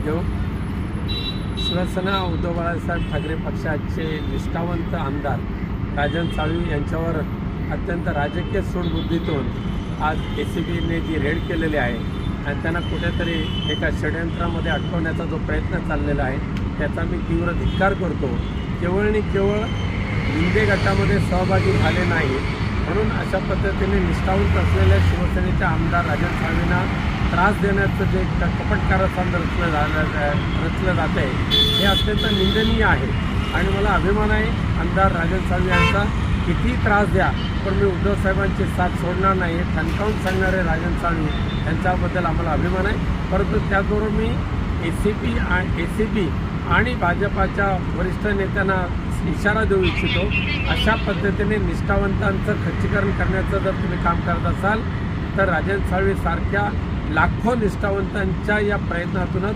देऊ. शिवसेना उद्धव बाळासाहेब ठाकरे पक्षाचे निष्ठावंत आमदार राजन साळवी यांच्यावर अत्यंत राजकीय सूडबुद्धीतून आज ACBने जी रेड केलेली आहे आणि त्यांना कुठेतरी एका षडयंत्रामध्ये अडकवण्याचा जो प्रयत्न चाललेला आहे त्याचा मी तीव्र धिक्कार करतो. केवळ आणि केवळ लिंदे गटामध्ये सहभागी झाले नाही म्हणून अशा पद्धतीने निष्ठावंत असलेल्या शिवसेनेचे आमदार राजन साळवींना त्रास देण्याचं जे कपट कारस्थान रचलं जात आहे हे अत्यंत निंदनीय आहे आणि मला अभिमान आहे आमदार राजन साळवी यांचा. किती त्रास द्या पण मी उद्धव साहेबांची साथ सोडणार नाही हे ठणकावून सांगणारे राजन साळवी यांच्याबद्दल आम्हाला अभिमान आहे. परंतु त्याचबरोबर मी ACB आणि भाजपाच्या वरिष्ठ नेत्यांना इशारा देऊ इच्छितो, अशा पद्धतीने निष्ठावंतांचं खच्चीकरण करण्याचं जर तुम्ही काम करत असाल तर राजन साळवी सारख्या लाखो निष्ठावंतांच्या या प्रयत्नातूनच